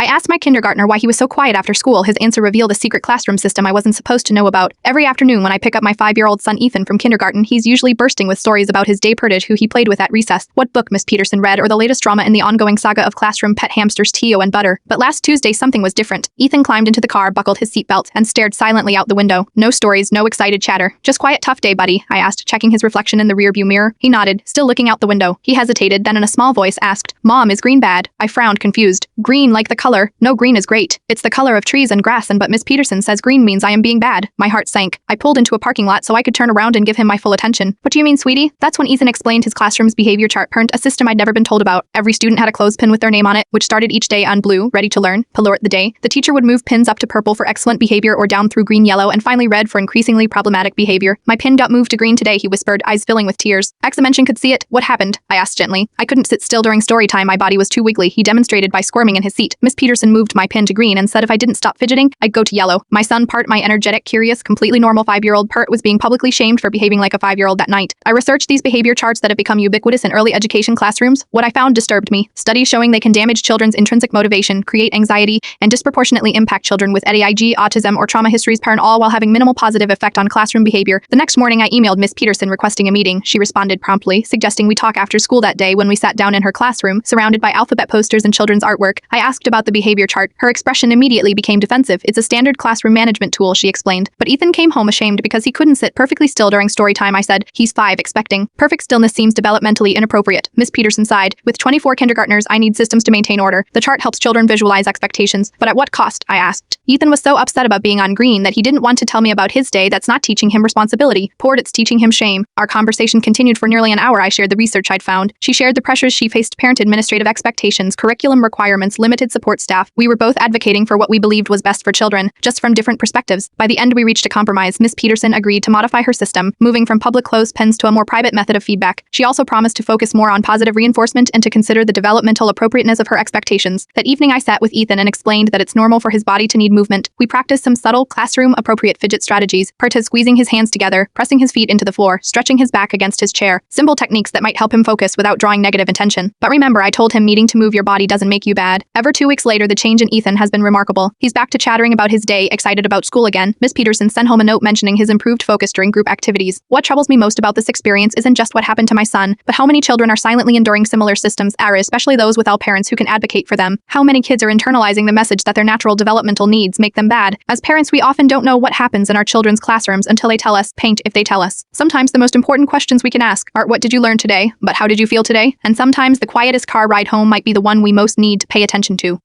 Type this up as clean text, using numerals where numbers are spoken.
I asked my kindergartner why he was so quiet after school. His answer revealed a secret classroom system I wasn't supposed to know about. Every afternoon when I pick up my 5-year-old son Ethan from kindergarten, he's usually bursting with stories about his day Perdage who he played with at recess, what book Miss Peterson read, or the latest drama in the ongoing saga of classroom pet hamsters Tio and Butter. But last Tuesday something was different. Ethan climbed into the car, buckled his seatbelt, and stared silently out the window. No stories, no excited chatter. Just quiet, tough day, buddy, I asked, checking his reflection in the rearview mirror. He nodded, still looking out the window. He hesitated, then in a small voice asked, "Mom, is green bad?" I frowned, confused. Green, like the color? No, green is great. It's the color of trees and grass, but Miss Peterson says green means I am being bad. My heart sank. I pulled into a parking lot so I could turn around and give him my full attention. What do you mean, sweetie? That's when Ethan explained his classroom's behavior chart, a system I'd never been told about. Every student had a clothespin with their name on it, which started each day on blue, ready to learn, Palort the day. The teacher would move pins up to purple for excellent behavior or down through green yellow and finally red for increasingly problematic behavior. My pin got moved to green today, he whispered, eyes filling with tears. Examention could see it. What happened? I asked gently. I couldn't sit still during story time. My body was too wiggly, he demonstrated by squirming in his seat. Miss Peterson moved my pin to green and said if I didn't stop fidgeting, I'd go to yellow. My son Part, my energetic, curious, completely normal 5-year-old Part, was being publicly shamed for behaving like a 5-year-old that night. I researched these behavior charts that have become ubiquitous in early education classrooms. What I found disturbed me. Studies showing they can damage children's intrinsic motivation, create anxiety, and disproportionately impact children with ADHD, autism, or trauma histories, parent all while having minimal positive effect on classroom behavior. The next morning I emailed Miss Peterson requesting a meeting. She responded promptly, suggesting we talk after school that day when we sat down in her classroom, surrounded by alphabet posters and children's artwork. I asked about the behavior chart. Her expression immediately became defensive. It's a standard classroom management tool, she explained. But Ethan came home ashamed because he couldn't sit perfectly still during story time. I said, he's 5, expecting. Perfect stillness seems developmentally inappropriate. Miss Peterson sighed. With 24 kindergartners, I need systems to maintain order. The chart helps children visualize expectations. But at what cost? I asked. Ethan was so upset about being on green that he didn't want to tell me about his day. That's not teaching him responsibility. Poured, it's teaching him shame. Our conversation continued for nearly an hour. I shared the research I'd found. She shared the pressures she faced, parent administrative expectations, curriculum requirements, limited support staff. We were both advocating for what we believed was best for children, just from different perspectives. By the end, we reached a compromise. Miss Peterson agreed to modify her system, moving from public clothespins to a more private method of feedback. She also promised to focus more on positive reinforcement and to consider the developmental appropriateness of her expectations. That evening, I sat with Ethan and explained that it's normal for his body to need movement. We practiced some subtle, classroom-appropriate fidget strategies, Partez squeezing his hands together, pressing his feet into the floor, stretching his back against his chair. Simple techniques that might help him focus without drawing negative attention. But remember, I told him needing to move your body doesn't make you bad. Ever 2 weeks later, the change in Ethan has been remarkable. He's back to chattering about his day, excited about school again. Miss Peterson sent home a note mentioning his improved focus during group activities. What troubles me most about this experience isn't just what happened to my son, but how many children are silently enduring similar systems, especially those without parents who can advocate for them. How many kids are internalizing the message that their natural developmental needs make them bad. As parents, we often don't know what happens in our children's classrooms until they tell us, paint if they tell us. Sometimes the most important questions we can ask are, what did you learn today? But how did you feel today? And sometimes the quietest car ride home might be the one we most need to pay attention to.